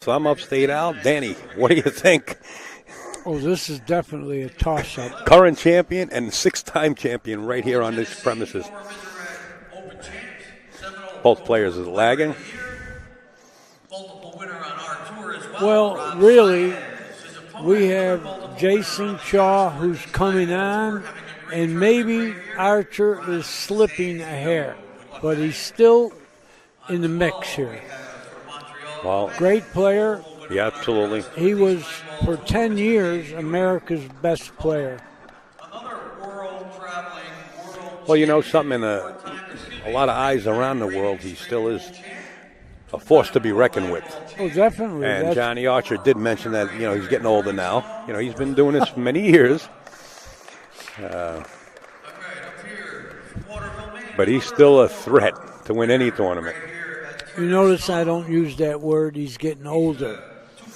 So I'm upstate Al. Danny, what do you think? Oh, this is definitely a toss-up. Current champion and 6-time champion right here on this premises. Both players is lagging. Well, really, we have Jayson Shaw who's coming on, and maybe Archer is slipping a hair, but he's still in the mix here. Well, great player. Yeah, absolutely. He was, for 10 years, America's best player. Well, you know something, a lot of eyes around the world, he still is a force to be reckoned with. Oh, definitely. And Johnny Archer did mention that, he's getting older now. He's been doing this for many years. But he's still a threat to win any tournament. You notice I don't use that word, he's getting older.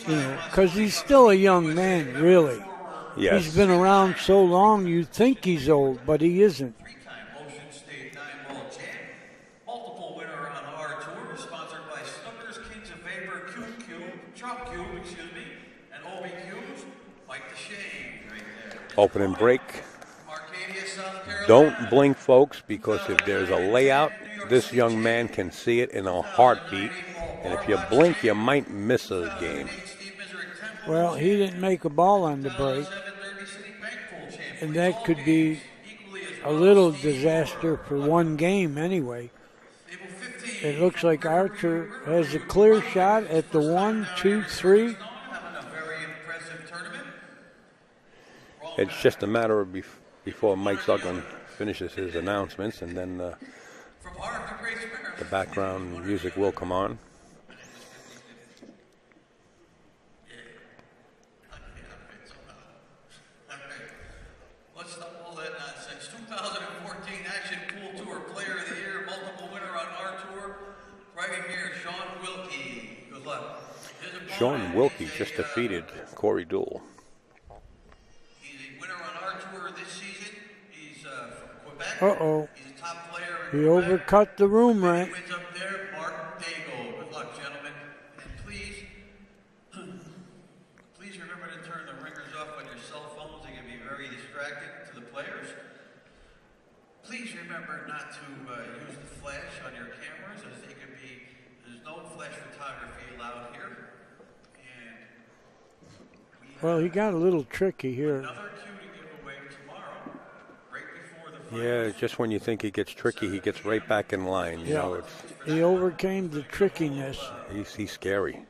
Because he's still a young man, really. Yes. He's been around so long, you think he's old, but he isn't. Opening break. Don't blink, folks, because if there's a layout, this young man can see it in a heartbeat. And if you blink, you might miss a game. Well, he didn't make a ball on the break. And that could be a little disaster for one game anyway. It looks like Archer has a clear shot at the 1, 2, 3. It's just a matter of before Mike Zuglin finishes his announcements, and then the background music will come on. Let's stop all that nonsense. 2014 Action Pool Tour Player of the Year, multiple winner on our tour. Right here, Sean Wilkie. Good luck. Sean Wilkie just defeated Corey Deuel. Uh-oh. He's a top player. He overcut the room right. He wins up there, Mark Dago. Good luck, gentlemen. And please remember to turn the ringers off on your cell phones. They can be very distracting to the players. Please remember not to use the flash on your cameras, as they can be, there's no flash photography allowed here. And well, he got a little tricky here. Another cue to give away tomorrow. Yeah, just when you think he gets tricky, he gets right back in line. He overcame the trickiness. He's scary.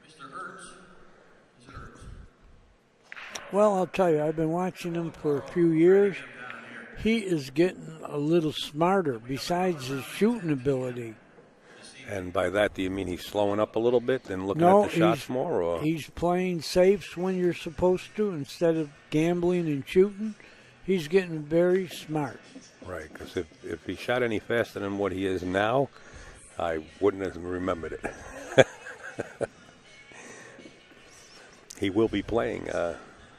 Well, I'll tell you, I've been watching him for a few years. He is getting a little smarter besides his shooting ability. And by that, do you mean he's slowing up a little bit and looking at the shots more? Or? He's playing safes when you're supposed to instead of gambling and shooting. He's getting very smart. Right, because if he shot any faster than what he is now, I wouldn't have remembered it. He will be playing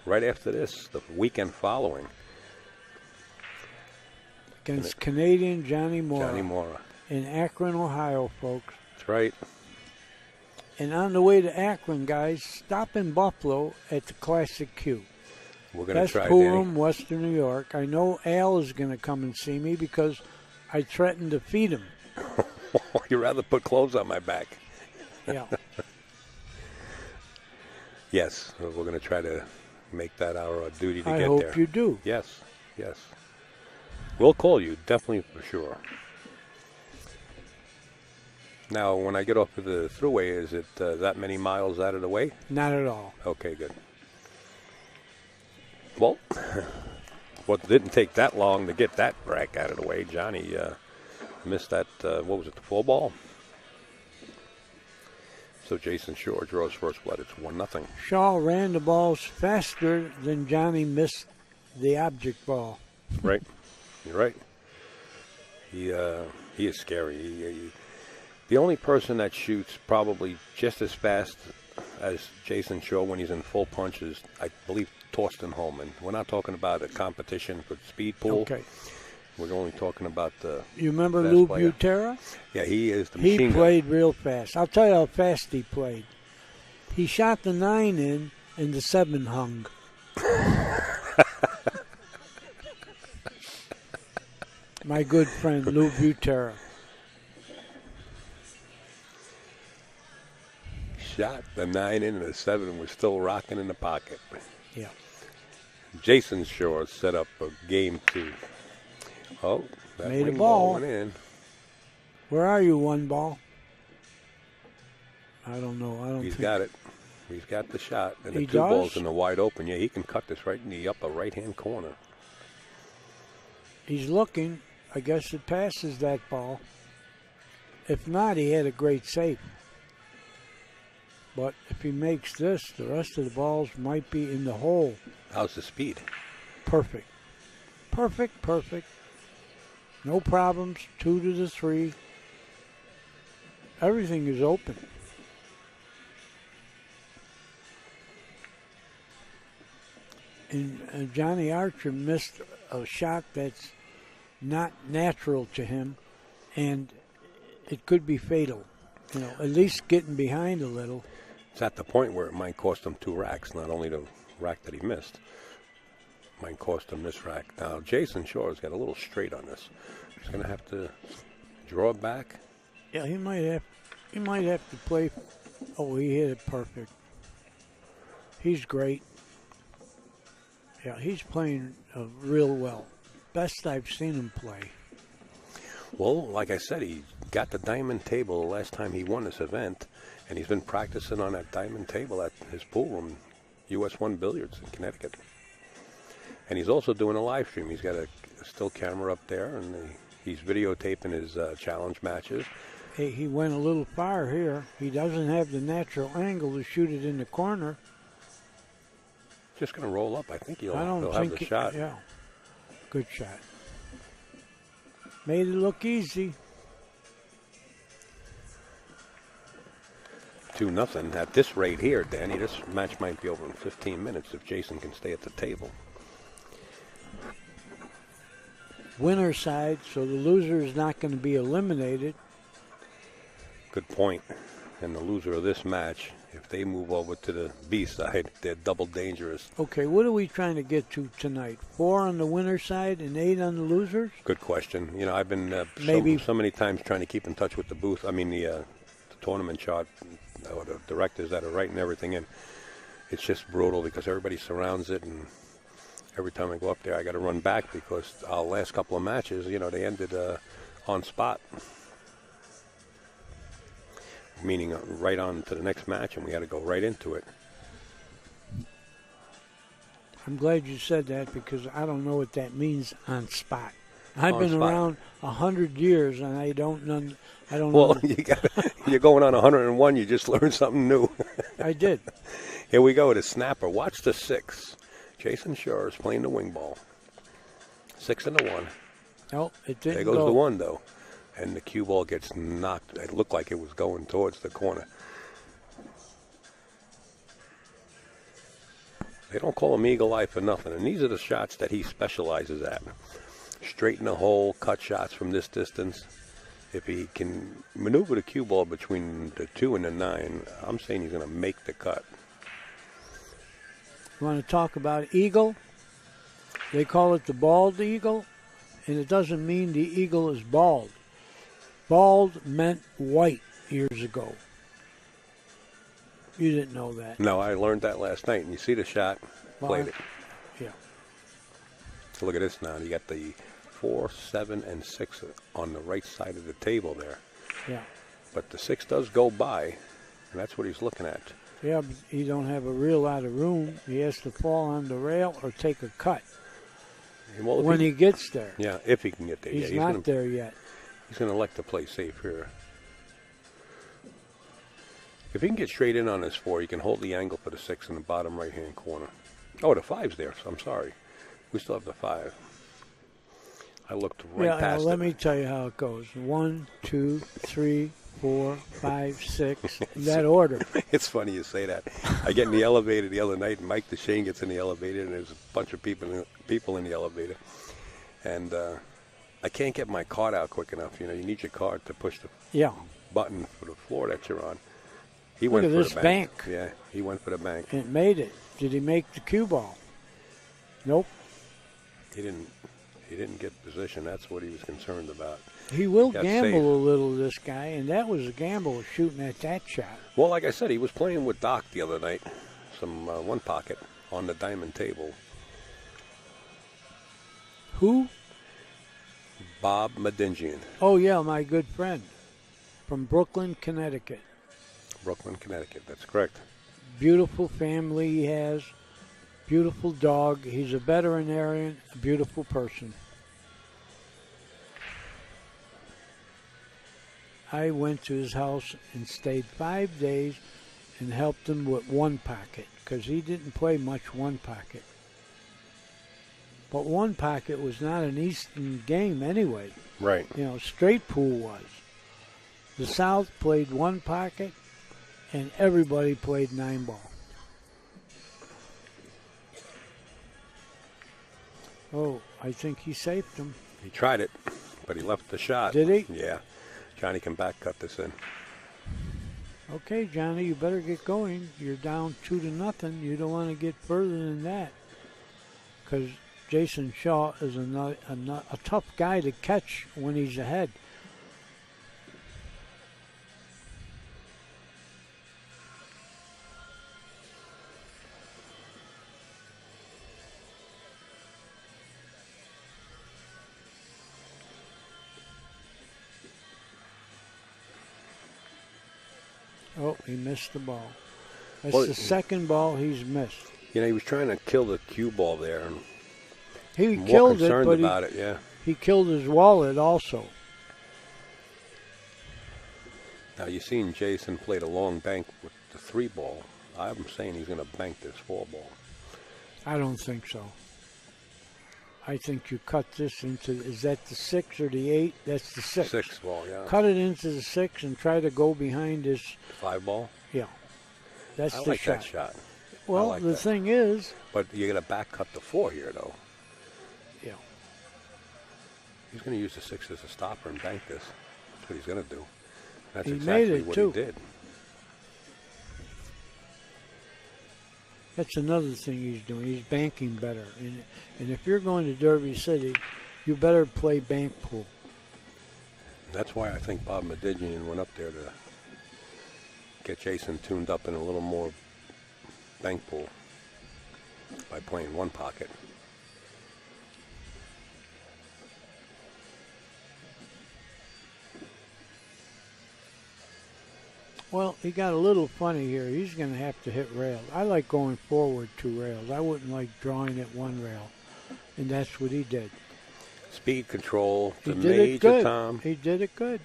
right after this, the weekend following. Against Canadian Johnny Mora. Johnny Mora. In Akron, Ohio, folks. That's right. And on the way to Akron, guys, stop in Buffalo at the Classic Q. We're going to try, pool Danny. room, Western New York. I know Al is going to come and see me because I threatened to feed him. You'd rather put clothes on my back. Yeah. Yes, we're going to try to make that our duty to get there. I hope you do. Yes. We'll call you, definitely for sure. Now, when I get off of the thruway, is it that many miles out of the way? Not at all. Okay, good. Well, what didn't take that long to get that rack out of the way. Johnny missed that, what was it, the full ball? So Jayson Shaw draws first blood. It's 1-0. Shaw ran the balls faster than Johnny missed the object ball. Right. You're right. He is scary. The only person that shoots probably just as fast as Jayson Shaw when he's in full punch is, I believe, Torsten Holman. We're not talking about a competition for speed pool. Okay. We're only talking about the. You remember Lou Butera? Yeah, he is the machine He played real fast. I'll tell you how fast he played. He shot the 9 in, and the 7 hung. My good friend Lou Butera. Shot the 9 in, and the 7 was still rocking in the pocket. Yeah. Jayson Shore set up a game 2. Oh, that Made a wing ball. went in. Where are you, 1 ball? I don't know. He's got it. He's got the shot. And the He 2 does? balls in the wide open. Yeah, he can cut this right in the upper right-hand corner. He's looking. I guess it passes that ball. If not, he had a great save. But if he makes this, the rest of the balls might be in the hole. How's the speed? Perfect. Perfect. No problems. 2 to the 3. Everything is open. And Johnny Archer missed a shot that's not natural to him, and it could be fatal. You know, at least getting behind a little. It's at the point where it might cost him 2 racks, not only the rack that he missed. Might cost him this rack. Now, Jayson Shore's got a little straight on this. He's going to have to draw it back. Yeah, he might have to play. Oh, he hit it perfect. He's great. Yeah, he's playing real well. Best I've seen him play. Well, like I said, he got the diamond table the last time he won this event, and he's been practicing on that diamond table at his pool room, US 1 Billiards in Connecticut. And he's also doing a live stream. He's got a still camera up there, and he's videotaping his challenge matches. Hey, he went a little far here. He doesn't have the natural angle to shoot it in the corner. Just going to roll up. I think he'll think have the shot. Yeah, good shot. Made it look easy. 2-0. At this rate here, Danny, this match might be over in 15 minutes if Jayson can stay at the table. Winner side, so the loser is not going to be eliminated. Good point. And the loser of this match, if they move over to the B side, they're double dangerous. Okay, what are we trying to get to tonight? 4 on the winner side and 8 on the losers? Good question. You know, I've been Maybe so many times trying to keep in touch with the booth. I mean, the tournament chart, or the directors that are writing everything in. It's just brutal because everybody surrounds it, and every time I go up there, I got to run back because our last couple of matches, you know, they ended on spot. Meaning right on to the next match, and we had to go right into it. I'm glad you said that because I don't know what that means on spot. I've been spot. around 100 years, and I don't know. Well, you're going on 101. You just learned something new. I did. Here we go. The snapper. Watch the 6. Jayson Shore is playing the wing ball. 6 and the 1. No, it didn't There goes go. the 1, though. And the cue ball gets knocked. It looked like it was going towards the corner. They don't call him Eagle Eye for nothing. And these are the shots that he specializes at. Straighten the hole, cut shots from this distance. If he can maneuver the cue ball between the 2 and the 9, I'm saying he's going to make the cut. You want to talk about eagle? They call it the bald eagle, and it doesn't mean the eagle is bald. Bald meant white years ago. You didn't know that. No, I learned that last night. And you see the shot, played it. Yeah. So look at this now. You got the 4, 7, and 6 on the right side of the table there. Yeah. But the 6 does go by, and that's what he's looking at. Yeah, but he don't have a real lot of room. He has to fall on the rail or take a cut Well, when he gets there. Yeah, if he can get there. He's yeah, not there yet. He's going to elect to play safe here. If he can get straight in on his 4, he can hold the angle for the 6 in the bottom right-hand corner. Oh, the 5's there, so I'm sorry. We still have the 5. I looked right past it. Let me tell you how it goes. 1, 2, 3, 4, 5, 6. In that order. It's funny you say that. I get in the elevator the other night, and Mike DeShane gets in the elevator, and there's a bunch of people in the elevator. And I can't get my card out quick enough. You know, you need your card to push the button for the floor that you're on. He Look went at for this the bank. Yeah, he went for the bank. It made it. Did he make the cue ball? Nope. He didn't get position. That's what he was concerned about. He will Got gamble saved. a little, this guy, and that was a gamble shooting at that shot. Well, like I said, he was playing with Doc the other night. Some one pocket on the diamond table. Who? Bob Medingian, Oh, yeah, my good friend from Brooklyn, Connecticut. Brooklyn, Connecticut. That's correct. Beautiful family he has. Beautiful dog. He's a veterinarian, a beautiful person. I went to his house and stayed 5 days and helped him with one pocket because he didn't play much one pocket. But one pocket was not an Eastern game anyway. Right. You know, straight pool was. The South played one pocket and everybody played 9-ball. Oh, I think he saved him. He tried it, but he left the shot. Did he? Yeah. Johnny can back cut this in. Okay, Johnny, you better get going. You're down 2-0. You don't want to get further than that. Because Jayson Shaw is a tough guy to catch when he's ahead. Oh, he missed the ball. That's Well, the second ball he's missed. You know, he was trying to kill the cue ball there. And He more killed it, concerned but about it, yeah. he killed his wallet also. Now, you've seen Jayson played a long bank with the 3-ball. I'm saying he's going to bank this 4-ball. I don't think so. I think you cut this into, is that the 6 or the 8? That's the 6. 6-ball, yeah. Cut it into the 6 and try to go behind this. 5-ball? Yeah. That's I the like shot. that shot. Well, like the that. thing is. But you got to back cut the 4 here, though. Yeah. He's going to use the 6 as a stopper and bank this. That's what he's going to do. That's He exactly made it, what too. he did. That's another thing he's doing. He's banking better. And if you're going to Derby City, you better play bank pool. That's why I think Bob Medingian went up there to get Jayson tuned up in a little more bank pool by playing one pocket. Well, he got a little funny here. He's going to have to hit rails. I like going forward 2 rails. I wouldn't like drawing at 1 rail. And that's what he did. Speed control, He the did it major good. Tom. He did it good.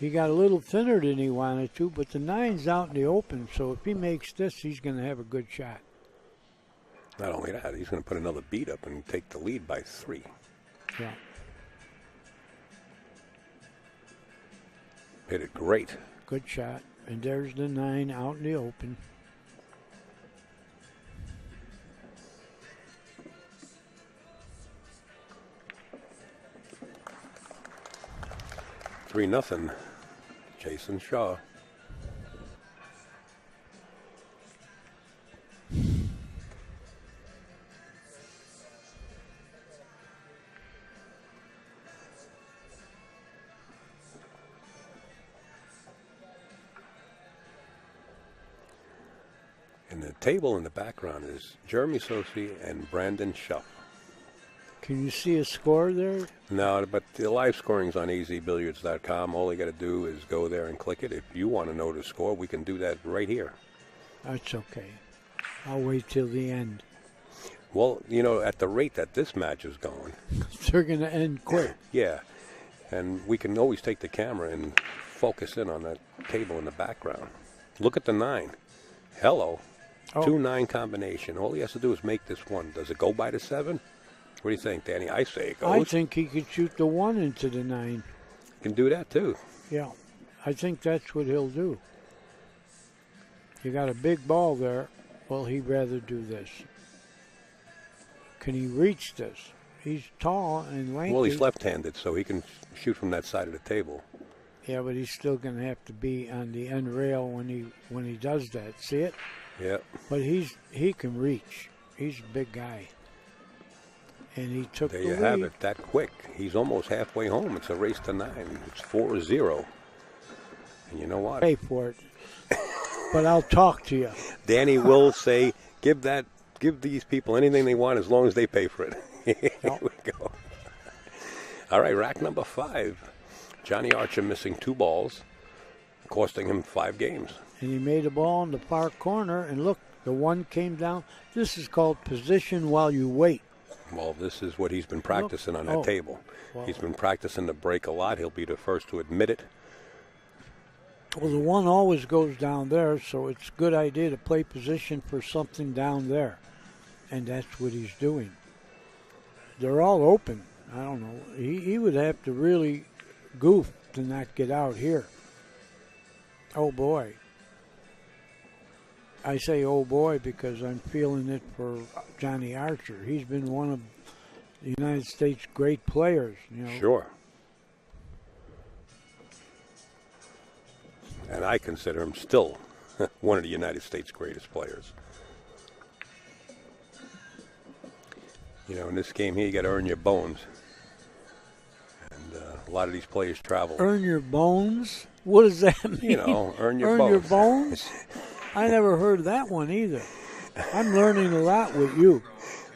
He got a little thinner than he wanted to, but the 9's out in the open, so if he makes this, he's going to have a good shot. Not only that, he's going to put another beat up and take the lead by 3. Yeah. Hit it great. Good shot. And there's the 9 out in the open. Three nothing. Jayson Shaw. And the table in the background is Jeremy Sosi and Brandon Schuff. Can you see a score there? No, but the live scoring's on easybilliards.com. All you got to do is go there and click it. If you want to know the score, we can do that right here. That's okay. I'll wait till the end. Well, you know, at the rate that this match is going, They're going to end quick. yeah, and we can always take the camera and focus in on that table in the background. Look at the 9. Hello. Oh. 2-9 combination. All he has to do is make this one. Does it go by the 7? What do you think, Danny? I say it goes. I think he could shoot the 1 into the 9. Can do that too. Yeah, I think that's what he'll do. You got a big ball there. Well, he'd rather do this. Can he reach this? He's tall and lanky. Well, he's left-handed, so he can shoot from that side of the table. Yeah, but he's still going to have to be on the end rail when he does that. See it? Yeah. But he can reach. He's a big guy. And he took There the you lead. have it, that quick. He's almost halfway home. It's a race to 9. It's 4-0. And you know what? Pay for it. But I'll talk to you. Danny will say, give these people anything they want as long as they pay for it. Here we go. All right, rack number 5. Johnny Archer missing 2 balls, costing him 5 games. And he made a ball in the far corner, and look, the one came down. This is called position while you wait. Well, this is what he's been practicing on that table. Wow. He's been practicing the break a lot. He'll be the first to admit it. Well, the one always goes down there, so it's a good idea to play position for something down there. And that's what he's doing. They're all open. I don't know. He would have to really goof to not get out here. Oh, boy. I say, oh, boy, because I'm feeling it for Johnny Archer. He's been one of the United States' great players. You know. Sure. And I consider him still one of the United States' greatest players. You know, in this game here, you got to earn your bones. And a lot of these players travel. Earn your bones? What does that mean? You know, earn your earn bones. Your bones? I never heard that one either. I'm learning a lot with you.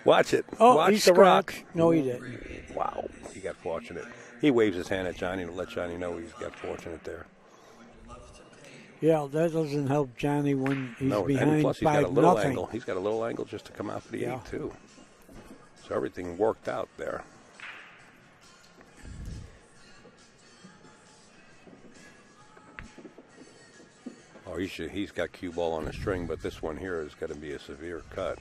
Watch it. Oh, Watch he the rock. scratched. No, he didn't. Wow, he got fortunate. He waves his hand at Johnny to let Johnny know he's got fortunate there. Yeah, that doesn't help Johnny when he's No, behind and plus he's got a 5-0. little angle. He's got a little angle just to come out for the 8 too. So everything worked out there. Oh, he's got cue ball on a string, but this one here is going to be a severe cut.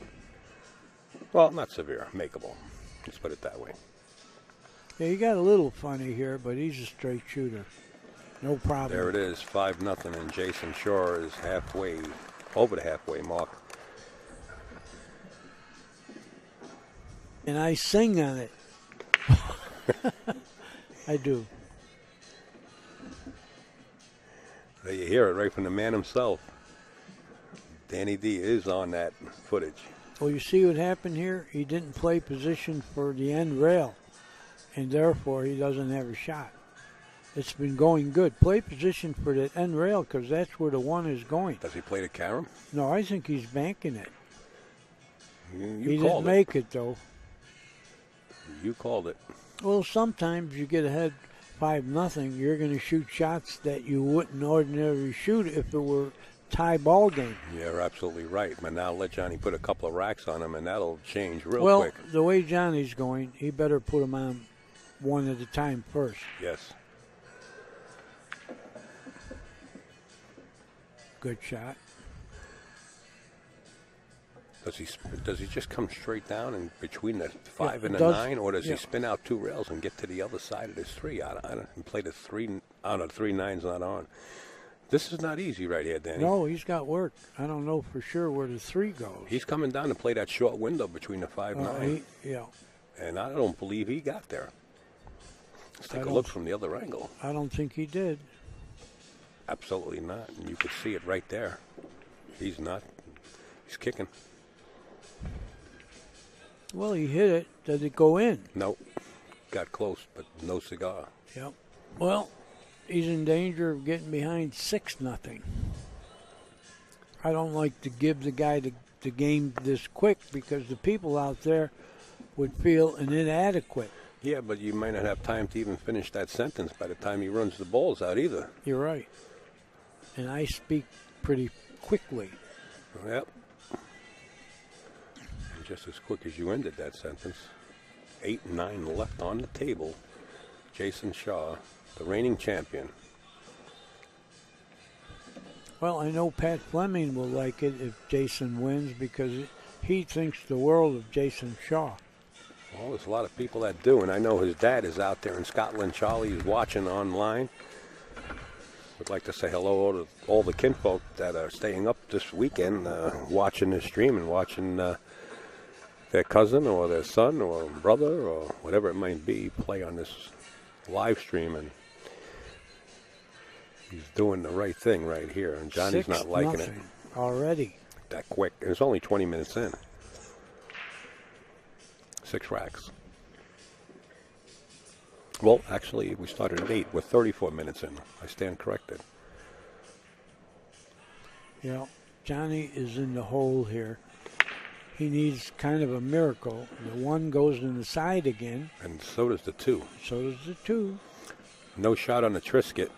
Well, not severe, makeable. Let's put it that way. Yeah, he got a little funny here, but he's a straight shooter. No problem. There it is, 5-0, and Jayson Shaw is halfway, over the halfway mark. And I sing on it. I do. There you hear it right from the man himself. Danny D is on that footage. Well, you see what happened here? He didn't play position for the end rail, and therefore he doesn't have a shot. It's been going good. Play position for the end rail because that's where the one is going. Does he play the carom? No, I think he's banking it. You he called didn't make it, though. You called it. Well, sometimes you get ahead 5-0, you're going to shoot shots that you wouldn't ordinarily shoot if it were tie ball game. Yeah, you're absolutely right. But now let Johnny put a couple of racks on him, and that'll change real quick. Well, the way Johnny's going, he better put them on one at a time first. Yes. Good shot. Does he just come straight down and between the 5 and the does, 9, or does he spin out 2 rails and get to the other side of this 3? I don't play the 3 out of 3 9's not on. This is not easy right here, Danny. No, he's got work. I don't know for sure where the 3 goes. He's coming down to play that short window between the 5 and 9. Yeah. And I don't believe he got there. Let's take a look from the other angle. I don't think he did. Absolutely not. And you could see it right there. He's not. He's kicking. Well, he hit it. Did it go in? Nope. Got close, but no cigar. Yep. Well, he's in danger of getting behind 6-0. I don't like to give the guy the game this quick because the people out there would feel an inadequate. Yeah, but you might not have time to even finish that sentence by the time he runs the balls out either. You're right. And I speak pretty quickly. Yep. Just as quick as you ended that sentence. 8 and 9 left on the table. Jayson Shaw, the reigning champion. Well, I know Pat Fleming will like it if Jayson wins because he thinks the world of Jayson Shaw. Well, there's a lot of people that do, and I know his dad is out there in Scotland. Charlie is watching online. Would like to say hello to all the kinfolk that are staying up this weekend, watching this stream and watching their cousin or their son or brother or whatever it might be play on this live stream. And He's doing the right thing right here, and Johnny's not liking it. 6-0 already. That quick. It's only 20 minutes in. 6 racks. Well, actually, we started at 8. We're 34 minutes in. I stand corrected. Yeah, Johnny is in the hole here. He needs kind of a miracle. The 1 goes in the side again. And so does the 2. So does the 2. No shot on the Trisket.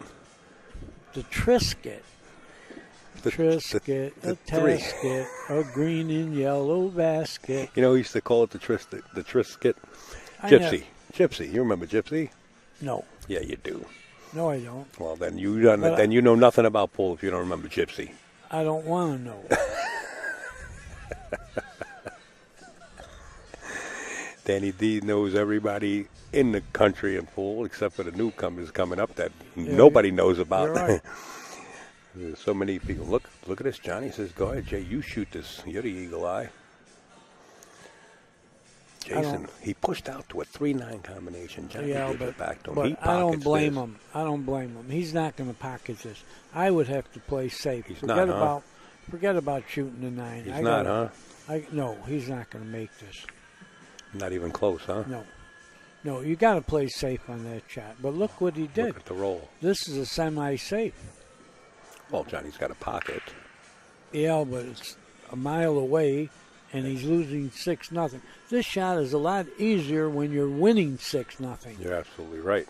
The Trisket. Trisket, the a tasket, a green and yellow basket. You know, we used to call it the Trisket. Gypsy. Gypsy. You remember Gypsy? No. Yeah, you do. No, I don't. Well, then you know nothing about pool if you don't remember Gypsy. I don't want to know. Danny D knows everybody in the country in pool except for the newcomers coming up that nobody knows about. You're right. There's so many people. Look at this. Johnny says, "Go ahead, Jay. You shoot this. You're the eagle eye." Jayson, he pushed out to a 3-9 combination. Johnny gives it back to him. But I don't blame him. I don't blame him. He's not going to pocket this. I would have to play safe. Forget about shooting the 9. He's not, huh? No, he's not going to make this. Not even close, huh? No, you got to play safe on that shot. But look what he did. Look at the roll. This is a semi-safe. Well, Johnny's got a pocket. Yeah, but it's a mile away, and he's losing 6-0. This shot is a lot easier when you're winning 6-0. You're absolutely right.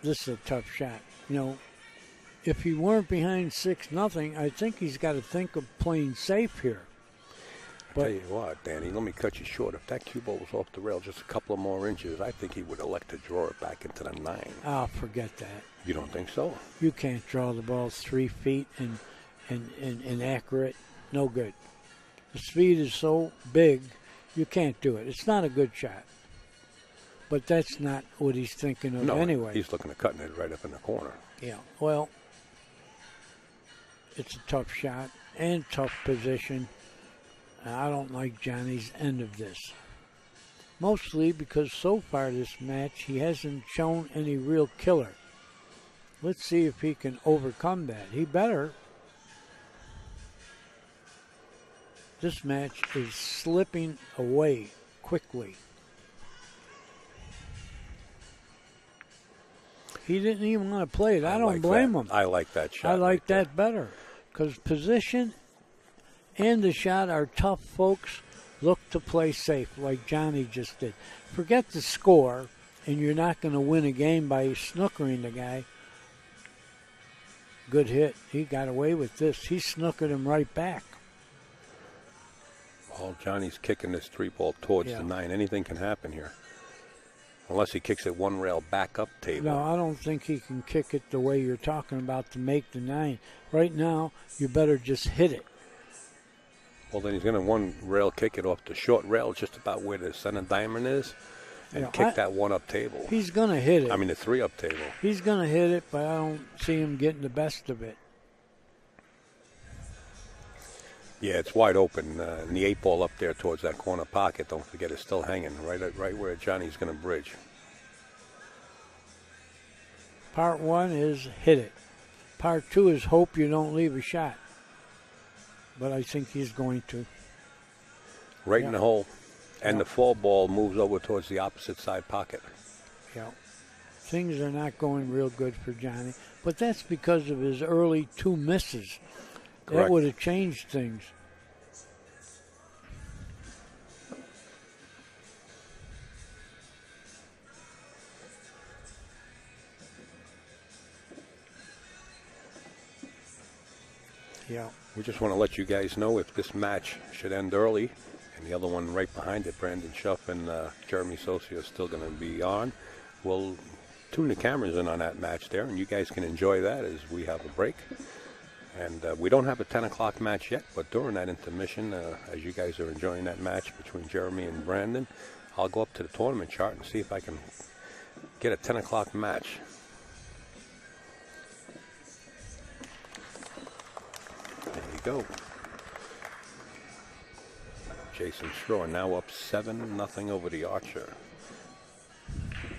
This is a tough shot. You know, if he weren't behind 6-0, I think he's got to think of playing safe here. I tell you what, Danny, let me cut you short. If that cue ball was off the rail just a couple of more inches, I think he would elect to draw it back into the 9. Oh, forget that. You don't think so? You can't draw the ball 3 feet and accurate. No good. The speed is so big, you can't do it. It's not a good shot. But that's not what he's thinking of anyway. He's looking at cutting it right up in the corner. Yeah, well, it's a tough shot and tough position. I don't like Johnny's end of this. Mostly because so far this match, he hasn't shown any real killer. Let's see if he can overcome that. He better. This match is slipping away quickly. He didn't even want to play it. I don't blame him. I like that shot. I like that better. Because position and the shot are tough, folks. Look to play safe like Johnny just did. Forget the score, and you're not going to win a game by snookering the guy. Good hit. He got away with this. He snookered him right back. Well, Johnny's kicking this 3-ball towards the 9. Anything can happen here. Unless he kicks it 1 rail back up table. No, I don't think he can kick it the way you're talking about to make the 9. Right now, you better just hit it. Well, then he's going to 1 rail kick it off the short rail, just about where the center diamond is, and kick that 1 up table. He's going to hit it. I mean, the 3 up table. He's going to hit it, but I don't see him getting the best of it. Yeah, it's wide open. And the 8-ball up there towards that corner pocket, don't forget, it's still hanging right where Johnny's going to bridge. Part 1 is hit it. Part 2 is hope you don't leave a shot. But I think he's going to. Right in the hole. And the 4-ball moves over towards the opposite side pocket. Yeah. Things are not going real good for Johnny. But that's because of his early 2 misses. Correct. That would have changed things. Yeah. We just want to let you guys know if this match should end early, and the other one right behind it, Brandon Schuff and Jeremy Socia, is still going to be on. We'll tune the cameras in on that match there, and you guys can enjoy that as we have a break. And we don't have a 10 o'clock match yet, but during that intermission, as you guys are enjoying that match between Jeremy and Brandon, I'll go up to the tournament chart and see if I can get a 10 o'clock match. There you go. Jayson Schroer now up 7-0 over the Archer.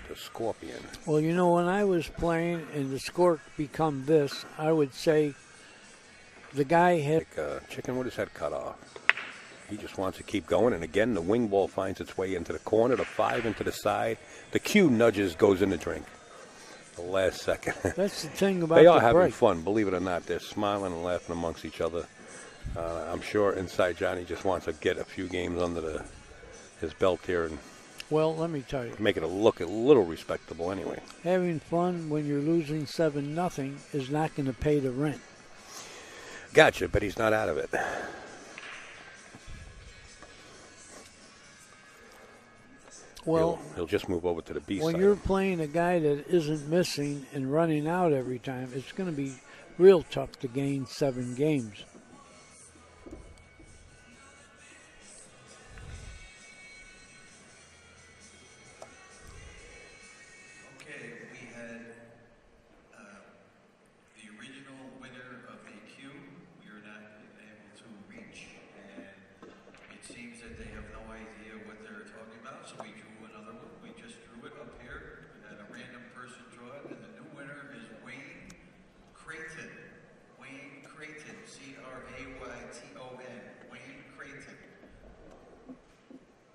The scorpion. Well, you know, when I was playing and the score become this, I would say the guy had... Like a chicken with his head cut off. He just wants to keep going, and again, the wing ball finds its way into the corner, the 5 into the side. The cue nudges, goes in the drink. The last second. That's the thing about They are the having break. fun, believe it or not. They're smiling and laughing amongst each other. I'm sure inside Johnny just wants to get a few games under his belt here and Well, let me tell you, make it look a little respectable anyway. having fun when you're losing 7-0 is not going to pay the rent. Gotcha, but he's not out of it. Well, He'll just move over to the B when side. you're playing a guy that isn't missing and running out every time, it's going to be real tough to gain 7 games. Okay, we had the original winner of the Q. We are not able to reach, and it seems that they have no idea what they're talking about, so we drew another one. We just drew it up here. We had a random person draw it, and the new winner is Wayne Creighton. Wayne Creighton, C-R-A-Y-T-O-N. Wayne Creighton.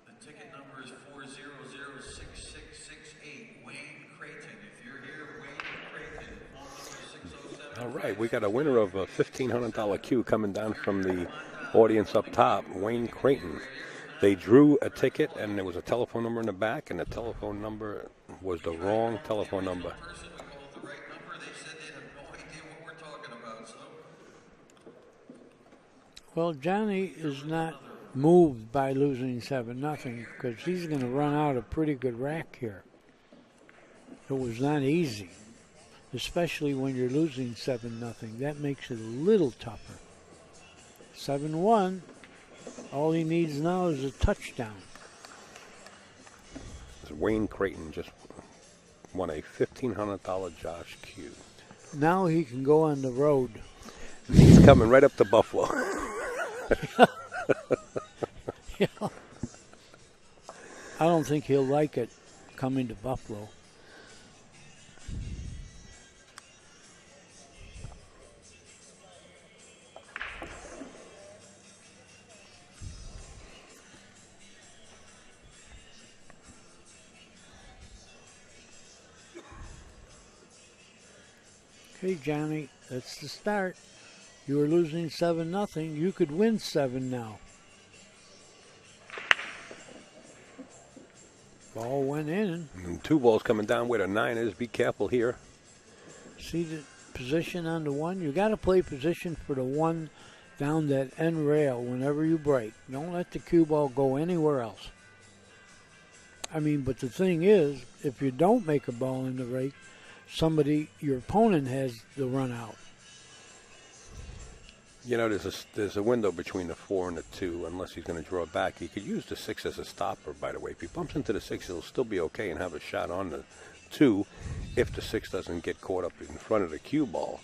The ticket number is 4006668. Wayne Creighton. If you're here, Wayne Creighton. Phone number 607. All right, we got a winner of a $1,500 Q coming down from the audience up top, Wayne Creighton. They drew a ticket, and there was a telephone number in the back, and the telephone number was the wrong telephone number. Person, we called the right number. They said they have no idea what we're talking about, so. Well, Johnny is not moved by losing 7-0 because he's going to run out a pretty good rack here. It was not easy, especially when you're losing 7-0. That makes it a little tougher. 7-1, all he needs now is a touchdown. Wayne Creighton just won a $1,500 Josh Q. Now he can go on the road. He's coming right up to Buffalo. Yeah. I don't think he'll like it coming to Buffalo. Okay, Johnny, that's the start. You were losing 7-0. You could win 7 now. Ball went in. And 2 balls coming down where the 9 is. Be careful here. See the position on the 1? You got to play position for the 1 down that end rail whenever you break. Don't let the cue ball go anywhere else. I mean, but the thing is, if you don't make a ball in the rake, your opponent has the run out. You know, there's a window between the 4 and the 2, unless he's going to draw back. He could use the 6 as a stopper, by the way. If he bumps into the 6, he'll still be okay and have a shot on the 2 if the 6 doesn't get caught up in front of the cue ball.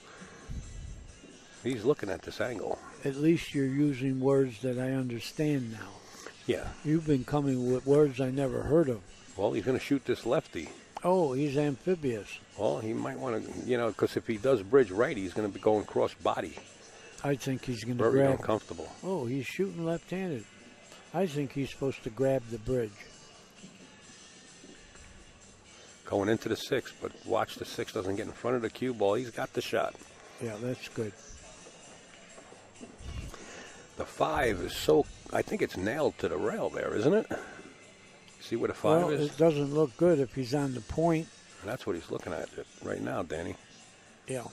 He's looking at this angle. At least you're using words that I understand now. Yeah. You've been coming with words I never heard of. Well, he's going to shoot this lefty. Oh, he's amphibious. Well, he might want to, because if he does bridge right, he's going to be going cross body. I think he's going to Very grab. uncomfortable. Oh, he's shooting left-handed. I think he's supposed to grab the bridge. Going into the 6, but watch the 6 doesn't get in front of the cue ball. He's got the shot. Yeah, that's good. The 5 is I think it's nailed to the rail there, isn't it? See where the 5 Well, is? it doesn't look good if he's on the point. And that's what he's looking at right now, Danny. Yeah.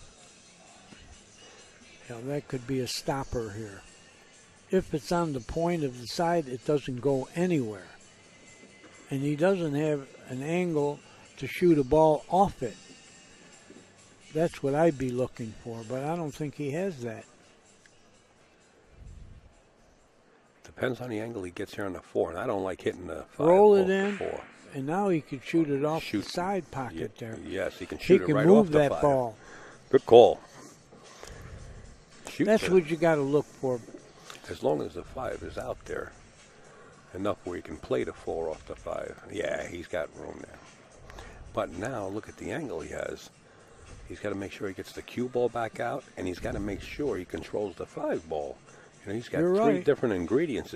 Yeah, that could be a stopper here. If it's on the point of the side, it doesn't go anywhere. And he doesn't have an angle to shoot a ball off it. That's what I'd be looking for, but I don't think he has that. Depends on the angle he gets here on the 4, and I don't like hitting the 5. Roll off it the in, 4. and now he could shoot it off Shoot. the side pocket there. Yes, he can He shoot can it right move off the that 5. ball. Good call. Shoot That's it. what you got to look for. As long as the 5 is out there, enough where he can play the 4 off the 5. Yeah, he's got room there. But now look at the angle he has. He's got to make sure he gets the cue ball back out, and he's got to make sure he controls the 5 ball. You know, he's got You're three right. different ingredients.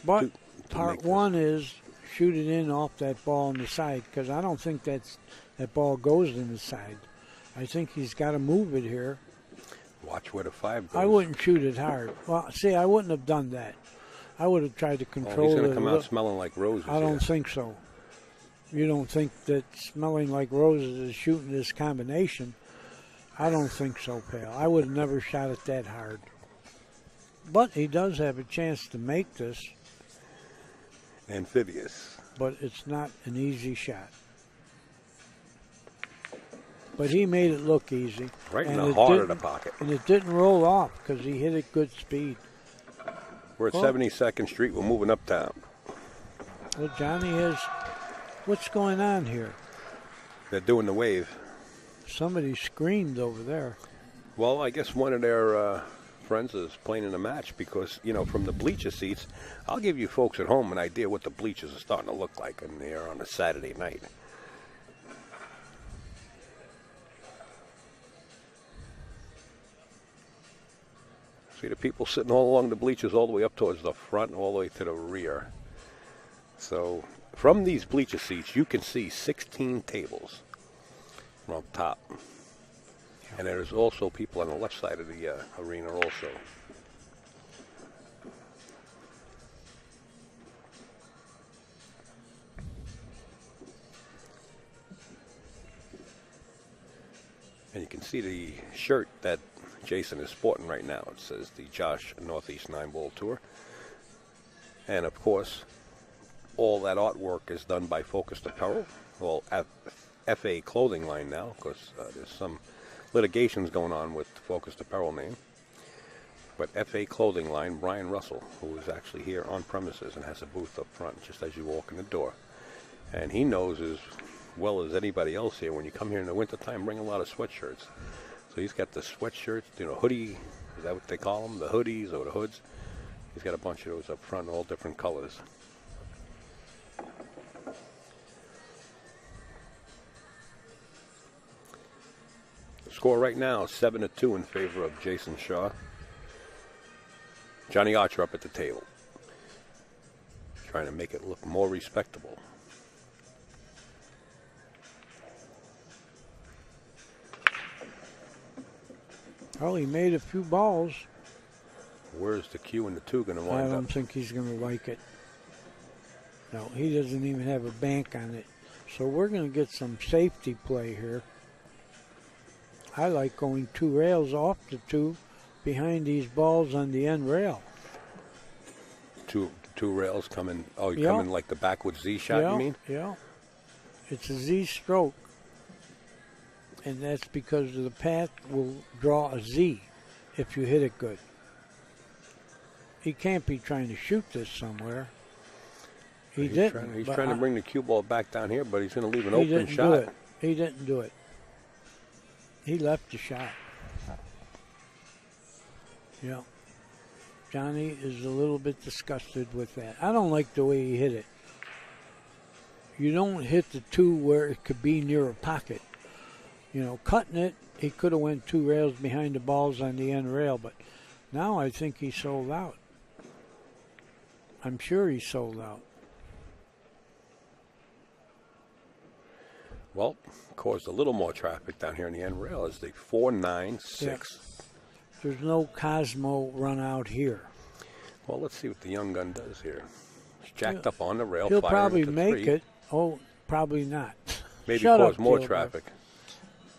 But to part one is shoot it in off that ball on the side, because I don't think that ball goes in the side. I think he's got to move it here. Watch where the 5 goes. I wouldn't shoot it hard. Well, see, I wouldn't have done that. I would have tried to control he's going to it. come out smelling like roses. I don't think so. You don't think that smelling like roses is shooting this combination? I don't think so, pal. I would have never shot it that hard. But he does have a chance to make this. Amphibious. But it's not an easy shot. But he made it look easy. Right in the heart of the pocket. And it didn't roll off because he hit it good speed. We're at 72nd Street. We're moving uptown. Well, Johnny has... What's going on here? They're doing the wave. Somebody screamed over there. Well, I guess one of their friends is playing in a match because, you know, from the bleacher seats, I'll give you folks at home an idea what the bleachers are starting to look like in there on a Saturday night. See the people sitting all along the bleachers all the way up towards the front, all the way to the rear. So from these bleacher seats, you can see 16 tables from up top. And there's also people on the left side of the arena also. And you can see the shirt that Jayson is sporting right now. It says the Josh Northeast 9-Ball Tour. And of course, all that artwork is done by Focused Apparel. Well, FA clothing line now, because there's some litigations going on with the Focused Apparel name. But FA clothing line, Brian Russell, who is actually here on premises and has a booth up front just as you walk in the door. And he knows as well as anybody else here, when you come here in the wintertime, bring a lot of sweatshirts. So he's got the sweatshirts, you know, hoodie, is that what they call them? The hoodies or the hoods? He's got a bunch of those up front, all different colors. The score right now is 7-2 in favor of Jayson Shaw. Johnny Archer up at the table, trying to make it look more respectable. Well, he made a few balls. Where's the Q and the 2 going to wind I up? don't think he's going to like it. No, he doesn't even have a bank on it. So we're going to get some safety play here. I like going 2 rails off the 2 behind these balls on the end rail. Two rails coming. Oh, you Yeah. coming like the backwards Z shot, Yeah, you mean? yeah. It's a Z stroke. And that's because the path will draw a Z if you hit it good. He can't be trying to shoot this somewhere. He's trying to bring the cue ball back down here, but he's going to leave an He open didn't shot. do it. He didn't do it. He left the shot. Yeah. Johnny is a little bit disgusted with that. I don't like the way he hit it. You don't hit the 2 where it could be near a pocket. You know, cutting it, he could have went 2 rails behind the balls on the end rail, but now I think he sold out. I'm sure he sold out. Well, caused a little more traffic down here in the end rail as the 4-9-6. Yeah. There's no Cosmo run out here. Well, let's see what the young gun does here. He's jacked up on the rail. He'll firing probably into make 3. it. Oh, probably not. Maybe Shut cause up, more Gilbert. traffic.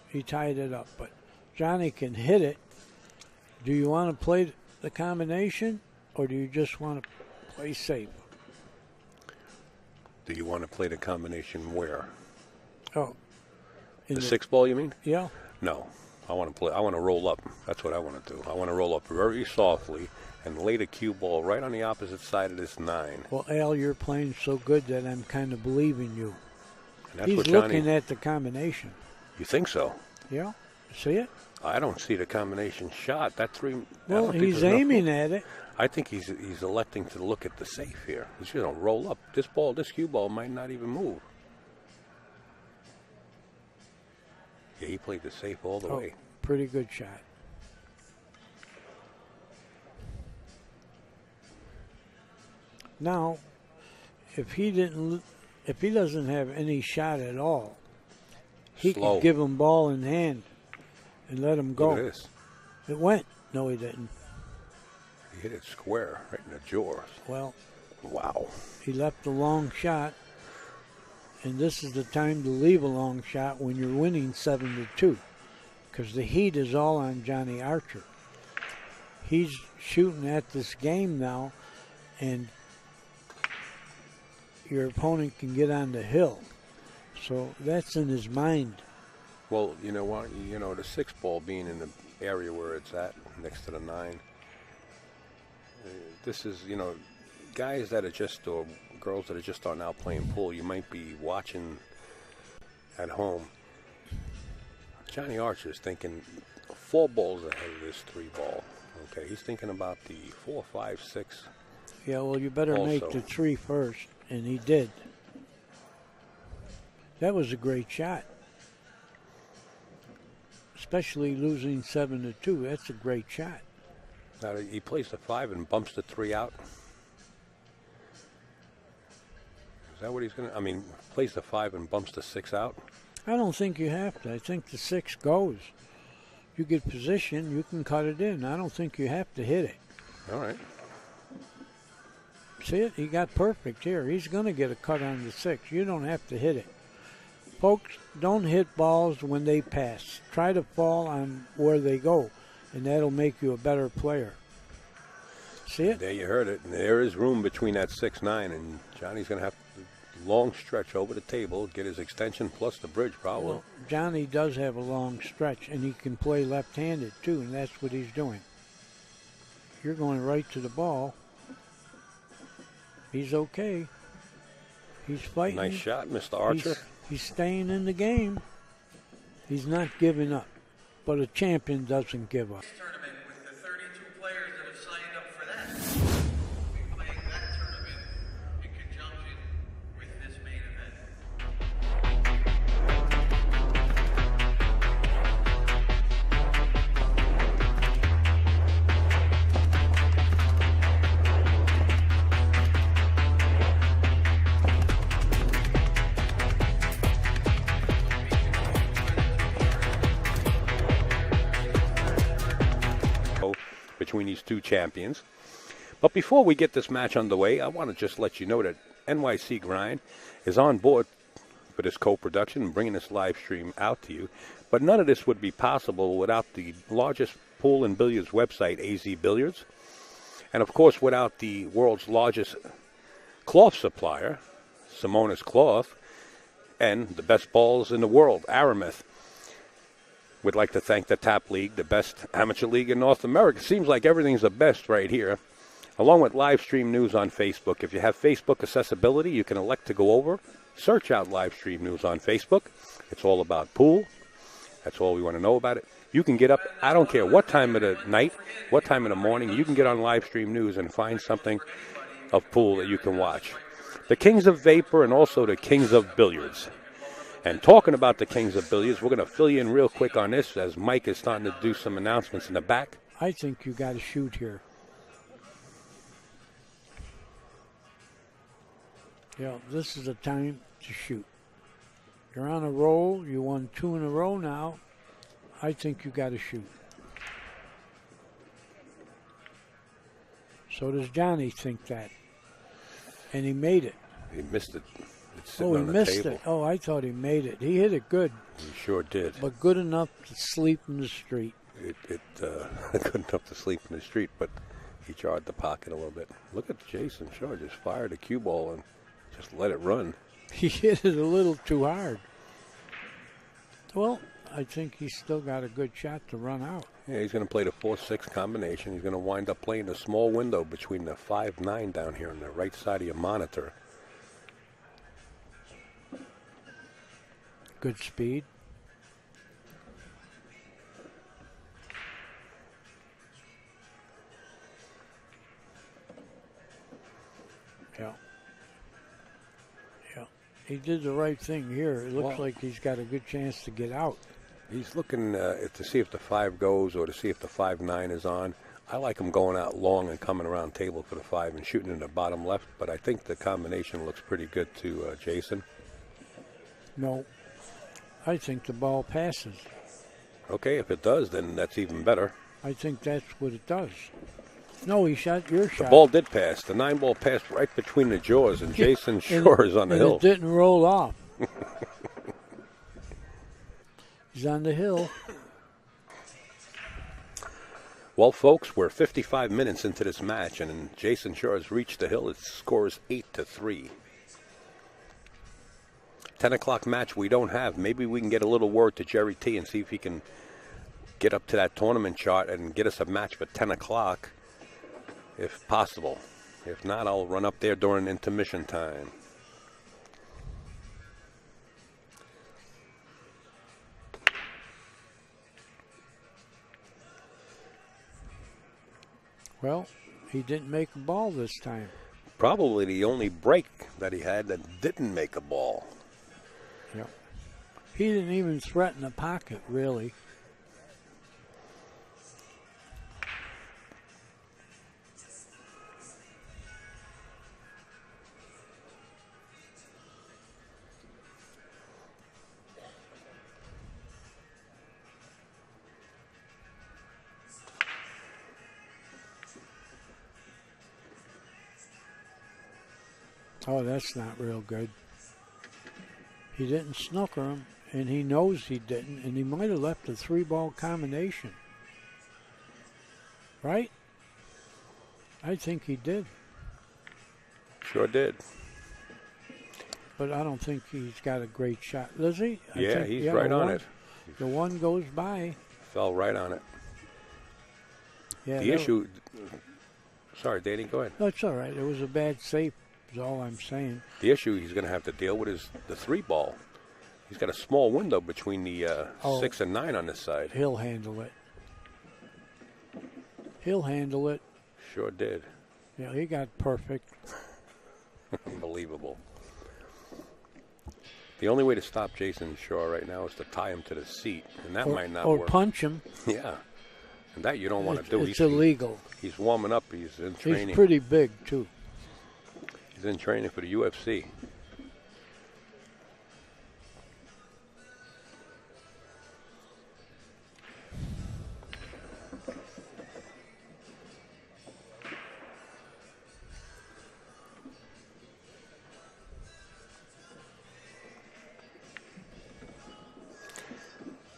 He tied it up, but Johnny can hit it. Do you want to play the combination, or do you just want to play safe? Do you want to play the combination where? Oh, The 6-ball, you mean? Yeah. No. I want to roll up. That's what I want to do. I want to roll up very softly and lay the cue ball right on the opposite side of this 9. Well, Al, you're playing so good that I'm kind of believing you. And that's He's what Johnny, looking at the combination. You think so? Yeah. See it? I don't see the combination shot. That 3. Well, he's aiming at it. I think he's electing to look at the safe here. He's going to roll up. This cue ball might not even move. he played the safe all the way. Pretty good shot. Now, if he doesn't have any shot at all, he could give him ball in hand and let him go. Look at this. It went. No, he didn't. He hit it square right in the jaws. Well, wow. He left a long shot, and this is the time to leave a long shot when you're winning 7-2, because the heat is all on Johnny Archer. He's shooting at this game now, and your opponent can get on the hill. So that's in his mind. Well, you know what? You know, the 6 ball being in the area where it's at, next to the 9. This is, you know, guys that are just, or girls that are just starting out playing pool, you might be watching at home. Johnny Archer is thinking 4 balls ahead of this 3 ball. Okay, he's thinking about the 4, 5, 6. Yeah, well, you better make the 3 first, and he did. That was a great shot. Especially losing 7-2. That's a great shot. Now he plays the 5 and bumps the 3 out. Is that what he's going to? I mean, plays the 5 and bumps the 6 out? I don't think you have to. I think the 6 goes. You get position, you can cut it in. I don't think you have to hit it. All right. See it? He got perfect here. He's going to get a cut on the 6. You don't have to hit it. Folks, don't hit balls when they pass. Try to fall on where they go, and that'll make you a better player. See it? There you heard it. And there is room between that 6-9, and Johnny's going to have a long stretch over the table, get his extension plus the bridge probably. Well, Johnny does have a long stretch, and he can play left-handed too, and that's what he's doing. You're going right to the ball. He's okay. He's fighting. Nice shot, Mr. Archer. He's staying in the game. He's not giving up. But a champion doesn't give up. Tournament with the 32 players that have signed up for that. We'll be playing that tournament in conjunction with this main between these 2 champions. But before we get this match underway, I want to just let you know that NYC Grind is on board for this co-production and bringing this live stream out to you. But none of this would be possible without the largest pool and billiards website, AZ Billiards. And of course, without the world's largest cloth supplier, Simonis Cloth, and the best balls in the world, Aramith. We'd like to thank the TAP League, the best amateur league in North America. It seems like everything's the best right here, along with live stream news on Facebook. If you have Facebook accessibility, you can elect to go over, search out live stream news on Facebook. It's all about pool. That's all we want to know about it. You can get up, I don't care what time of the night, what time of the morning, you can get on live stream news and find something of pool that you can watch. The Kings of Vapor and also the Kings of Billiards. And talking about the Kings of Billiards, we're going to fill you in real quick on this as Mike is starting to do some announcements in the back. I think you got to shoot here. Yeah, this is the time to shoot. You're on a roll. You won 2 in a row now. I think you got to shoot. So does Johnny think that. And he made it. He missed it. Oh, he missed it. Oh, I thought he made it. He hit it good. He sure did. But good enough to sleep in the street. Good enough to sleep in the street, but he jarred the pocket a little bit. Look at Jayson Shaw just fired a cue ball and just let it run. He hit it a little too hard. Well, I think he's still got a good shot to run out. Yeah, he's going to play the 4-6 combination. He's going to wind up playing a small window between the 5-9 down here on the right side of your monitor. Good speed. Yeah. Yeah. He did the right thing here. It looks like he's got a good chance to get out. He's looking to see if the 5 goes or to see if the 5-9 is on. I like him going out long and coming around table for the 5 and shooting in the bottom left, but I think the combination looks pretty good to Jayson. No, I think the ball passes. Okay, if it does, then that's even better. I think that's what it does. No, he shot your shot. The ball did pass. The 9 ball passed right between the jaws, and Jayson Shore is on the hill. It didn't roll off. He's on the hill. Well, folks, we're 55 minutes into this match, and Jayson Shore has reached the hill. It scores 8-3. 10 o'clock match we don't have. Maybe we can get a little word to Jerry T and see if he can get up to that tournament chart and get us a match for 10 o'clock, if possible. If not, I'll run up there during intermission time. Well, he didn't make a ball this time. Probably the only break that he had that didn't make a ball. Yep. He didn't even threaten the pocket, really. Oh, that's not real good. He didn't snooker him, and he knows he didn't, and he might have left a 3-ball combination. Right? I think he did. Sure did. But I don't think he's got a great shot, does he? Yeah, he's right on it. The one goes by. Fell right on it. Yeah. The issue... Sorry, Danny, go ahead. No, it's all right. It was a bad save. Is all I'm saying. The issue he's going to have to deal with is the 3-ball. He's got a small window between the 6 and 9 on this side. He'll handle it. He'll handle it. Sure did. Yeah, he got perfect. Unbelievable. The only way to stop Jayson Shore right now is to tie him to the seat, and that might not work. Or punch him. Yeah, and that you don't want to do. It's illegal. He's warming up. He's in training. He's pretty big, too. He's in training for the UFC.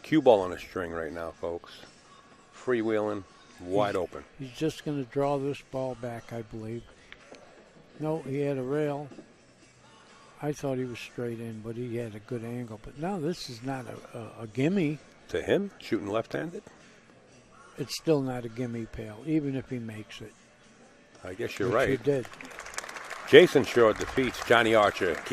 Cue ball on a string right now, folks. Freewheeling, wide open. He's just going to draw this ball back, I believe. No, he had a rail. I thought he was straight in, but he had a good angle. But now this is not a gimme. To him, shooting left-handed? It's still not a gimme, pal, even if he makes it. I guess you're right. He did. Jayson Shore defeats Johnny Archer. Keep